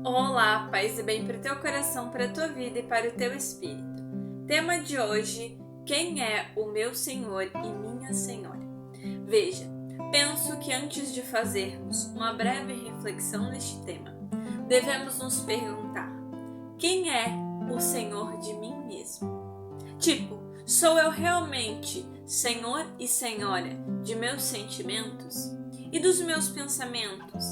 Olá, paz e bem para o teu coração, para a tua vida e para o teu espírito. Tema de hoje: quem é o meu Senhor e minha Senhora? Veja, penso que antes de fazermos uma breve reflexão neste tema, devemos nos perguntar: quem é o Senhor de mim mesmo? Sou eu realmente Senhor e Senhora de meus sentimentos e dos meus pensamentos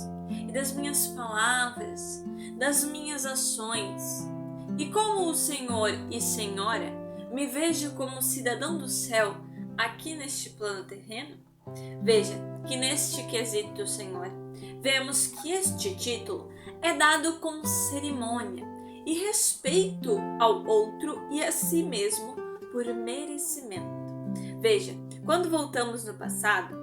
e das minhas palavras, das minhas ações? E como o Senhor e Senhora, me vejo como cidadão do céu aqui neste plano terreno? Veja que neste quesito, Senhor, vemos que este título é dado com cerimônia e respeito ao outro e a si mesmo por merecimento. Veja, quando voltamos no passado,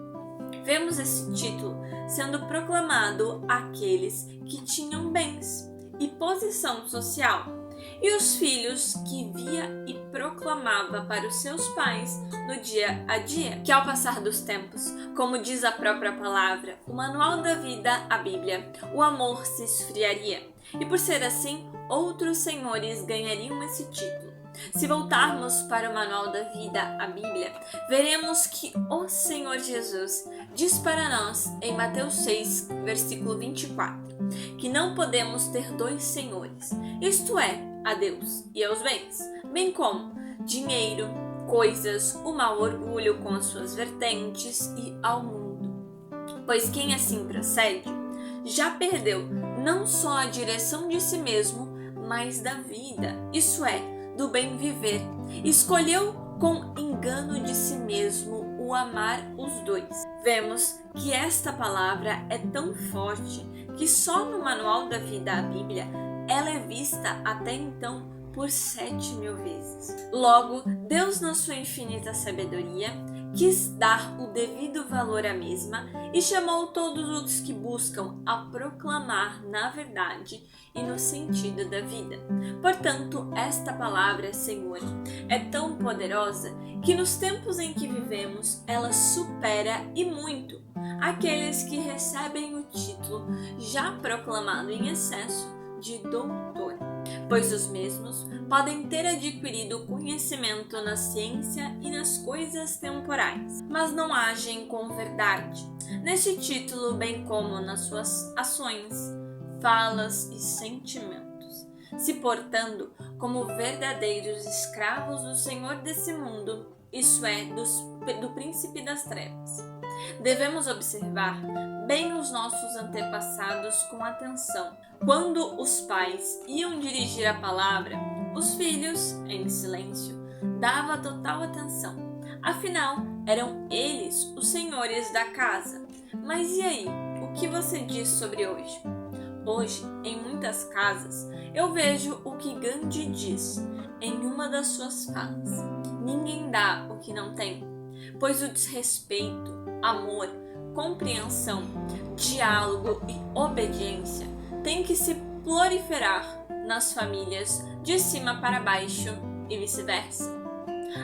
vemos esse título sendo proclamado àqueles que tinham bens e posição social, e os filhos que via e proclamava para os seus pais no dia a dia. Que ao passar dos tempos, como diz a própria palavra, o manual da vida, a Bíblia, o amor se esfriaria, e por ser assim, outros senhores ganhariam esse título. Se voltarmos para o manual da vida, a Bíblia, veremos que o Senhor Jesus diz para nós em Mateus 6, versículo 24, que não podemos ter dois senhores, isto é, a Deus e aos bens, bem como dinheiro, coisas, o mau orgulho com as suas vertentes e ao mundo. Pois quem assim procede, já perdeu não só a direção de si mesmo, mas da vida, isso é, do bem viver. Escolheu com engano de si mesmo o amar os dois. Vemos que esta palavra é tão forte que só no manual da vida, a Bíblia, ela é vista até então por 7.000 vezes. Logo, Deus, na sua infinita sabedoria, quis dar o devido valor à mesma e chamou todos os que buscam a proclamar na verdade e no sentido da vida. Portanto, esta palavra, Senhor, é tão poderosa que nos tempos em que vivemos, ela supera e muito aqueles que recebem o título já proclamado em excesso de doutor, pois os mesmos podem ter adquirido conhecimento na ciência e nas coisas temporais, mas não agem com verdade neste título, bem como nas suas ações, falas e sentimentos, se portando como verdadeiros escravos do Senhor desse mundo, isso é, do príncipe das trevas. Devemos observar bem os nossos antepassados com atenção. Quando os pais iam dirigir a palavra, os filhos, em silêncio, davam total atenção. Afinal, eram eles os senhores da casa. Mas e aí, o que você diz sobre hoje? Hoje, em muitas casas, eu vejo o que Gandhi diz em uma das suas falas: ninguém dá o que não tem, pois o desrespeito, amor, compreensão, diálogo e obediência tem que se proliferar nas famílias de cima para baixo e vice-versa.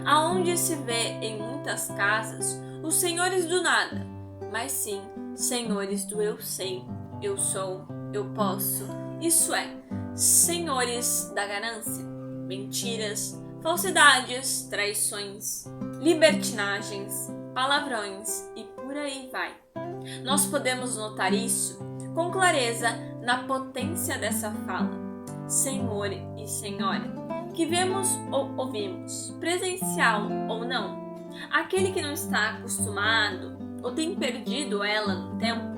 Aonde se vê em muitas casas os senhores do nada, mas sim senhores do eu sei, eu sou, eu posso, isso é, senhores da ganância, mentiras, falsidades, traições, libertinagens, palavrões e por aí vai. Nós podemos notar isso com clareza na potência dessa fala, Senhor e Senhora, que vemos ou ouvimos, presencial ou não. Aquele que não está acostumado ou tem perdido ela no tempo,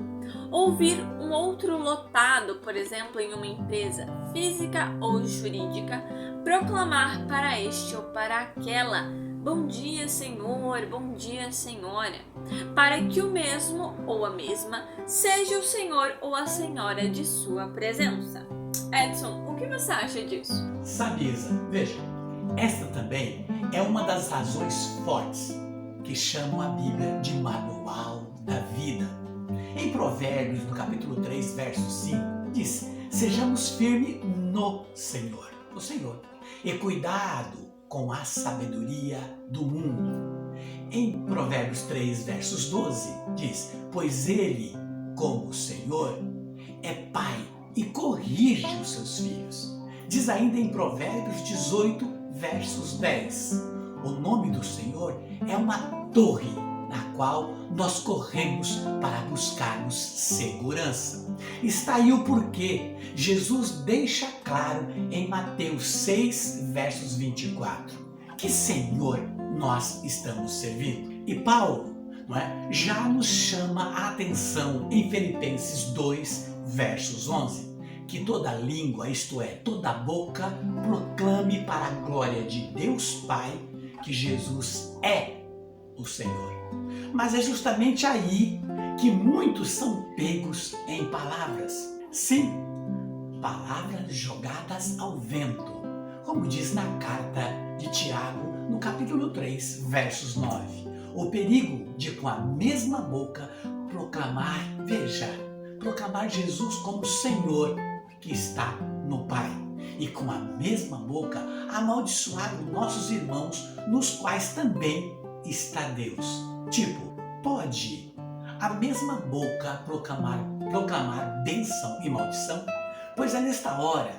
ouvir um outro lotado, por exemplo, em uma empresa física ou jurídica, proclamar para este ou para aquela: bom dia, Senhor, bom dia, Senhora, para que o mesmo ou a mesma seja o Senhor ou a Senhora de sua presença. Edson, o que você acha disso? Sabe, Isa, veja, esta também é uma das razões fortes que chamam a Bíblia de manual da vida. Em Provérbios, no capítulo 3, verso 5, diz: sejamos firmes no Senhor, e cuidado com a sabedoria do mundo. Em Provérbios 3, versos 12, diz: pois ele, como o Senhor, é Pai e corrige os seus filhos. Diz ainda em Provérbios 18, versos 10. O nome do Senhor é uma torre na qual nós corremos para buscarmos segurança. Está aí o porquê. Jesus deixa claro em Mateus 6, versos 24. Que Senhor nós estamos servindo? E Paulo, já nos chama a atenção em Filipenses 2, versos 11. Que toda língua, isto é, toda boca, proclame para a glória de Deus Pai que Jesus é o Senhor. Mas é justamente aí que muitos são pegos em palavras. Sim, palavras jogadas ao vento, como diz na carta de Tiago, no capítulo 3, versos 9. O perigo de com a mesma boca proclamar Jesus como Senhor que está no Pai. E com a mesma boca amaldiçoar os nossos irmãos, nos quais também está Deus. Tipo, pode a mesma boca proclamar bênção e maldição? Pois é nesta hora,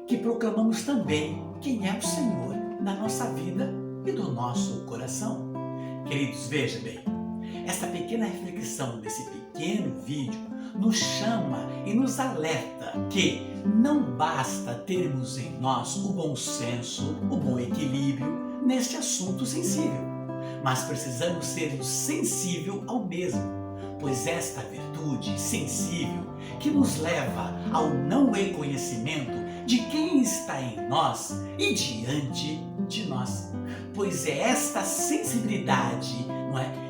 que proclamamos também quem é o Senhor na nossa vida e do nosso coração. Queridos, veja bem, esta pequena reflexão desse pequeno vídeo nos chama e nos alerta que não basta termos em nós o bom senso, o bom equilíbrio neste assunto sensível, mas precisamos ser sensível ao mesmo, pois esta virtude sensível que nos leva ao não reconhecimento de quem está em nós e diante de nós, pois é esta sensibilidade,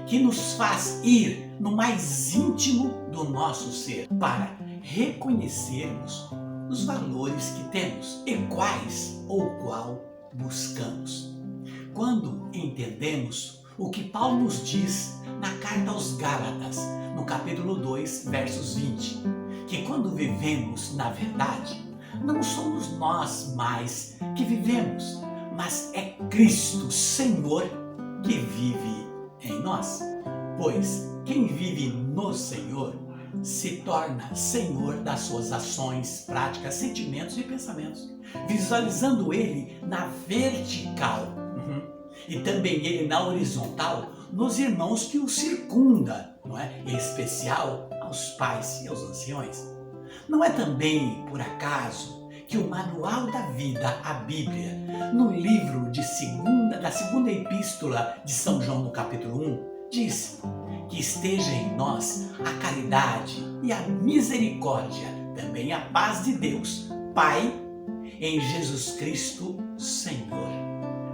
que nos faz ir no mais íntimo do nosso ser para reconhecermos os valores que temos e quais ou qual buscamos. Quando entendemos o que Paulo nos diz na carta aos Gálatas, no capítulo 2, versos 20, que quando vivemos na verdade, não somos nós mais que vivemos, mas é Cristo, Senhor, que vive em nós. Pois quem vive no Senhor se torna senhor das suas ações, práticas, sentimentos e pensamentos, visualizando Ele na vertical e também Ele na horizontal nos irmãos que o circundam, em especial aos pais e aos anciões. Não é também por acaso que o manual da vida, a Bíblia, no livro da segunda epístola de São João, no capítulo 1, diz que esteja em nós a caridade e a misericórdia, também a paz de Deus, Pai, em Jesus Cristo, Senhor.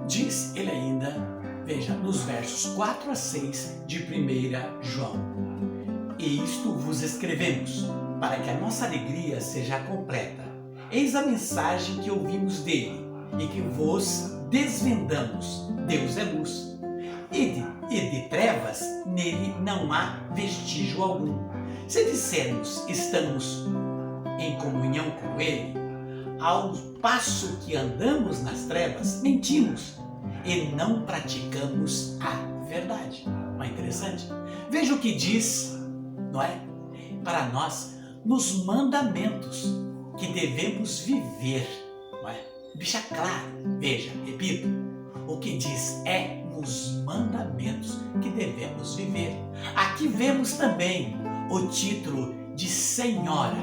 Diz ele ainda, veja, nos versos 4 a 6 de 1 João. E isto vos escrevemos, para que a nossa alegria seja completa. Eis a mensagem que ouvimos dele e que vos desvendamos. Deus é luz. E de trevas nele não há vestígio algum. Se dissermos estamos em comunhão com ele, ao passo que andamos nas trevas, mentimos e não praticamos a verdade. Não é interessante? Veja o que diz, para nós, nos mandamentos que devemos viver. Deixa claro, veja, repito, o que diz é nos mandamentos que devemos viver. Aqui vemos também o título de senhora,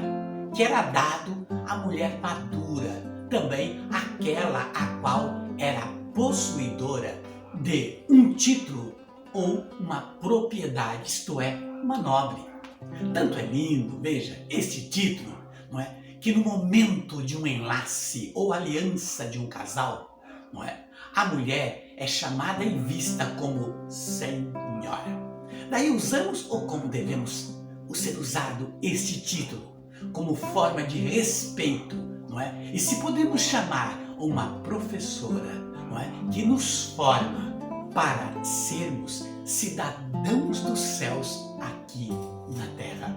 que era dado à mulher madura, também aquela a qual era possuidora de um título ou uma propriedade, isto é, uma nobre. Tanto é lindo, veja, este título, que no momento de um enlace ou aliança de um casal, a mulher é chamada e vista como senhora. Daí usamos, ou como devemos ser usado este título, como forma de respeito, E se podemos chamar uma professora, que nos forma para sermos cidadãos dos céus aqui na terra.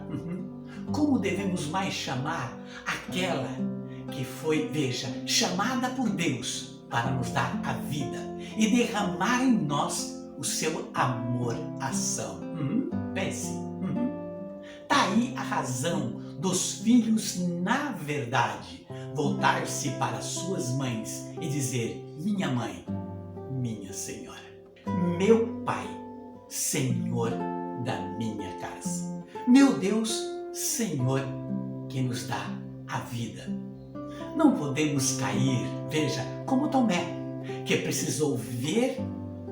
Como devemos mais chamar aquela que foi, veja, chamada por Deus para nos dar a vida e derramar em nós o seu amor-ação? Pense. Tá aí a razão dos filhos, na verdade, voltar-se para suas mães e dizer: minha mãe, minha senhora, meu pai, Senhor da minha casa, meu Deus, Senhor que nos dá a vida. Não podemos cair, veja, como Tomé, que precisou ver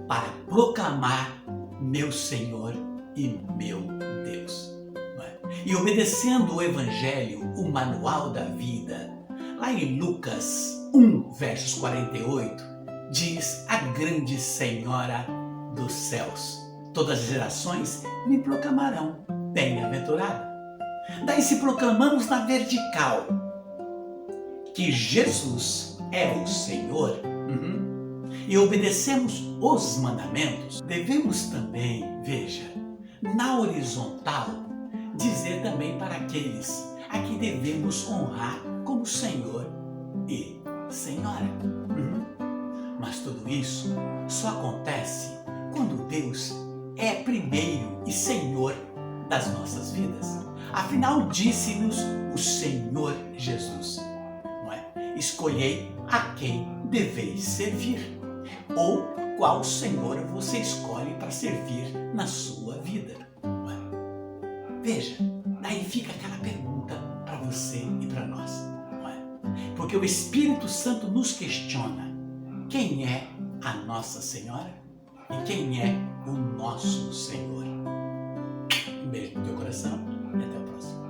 para proclamar meu Senhor e meu Deus. E obedecendo o Evangelho, o manual da vida, lá em Lucas 1, versos 48, diz a grande Senhora dos céus: todas as gerações me proclamarão bem-aventurada. Daí se proclamamos na vertical que Jesus é o Senhor, e obedecemos os mandamentos, devemos também, veja, na horizontal, dizer também para aqueles a que devemos honrar como Senhor e Senhora. Mas tudo isso só acontece quando Deus é primeiro e Senhor das nossas vidas. Afinal, disse-nos o Senhor Jesus, não é? Escolhei a quem deveis servir, ou qual Senhor você escolhe para servir na sua vida. Não é? Veja, daí fica aquela pergunta para você e para nós, não é? Porque o Espírito Santo nos questiona: quem é a Nossa Senhora e quem é o nosso Senhor? Um beijo no teu coração e até o próximo.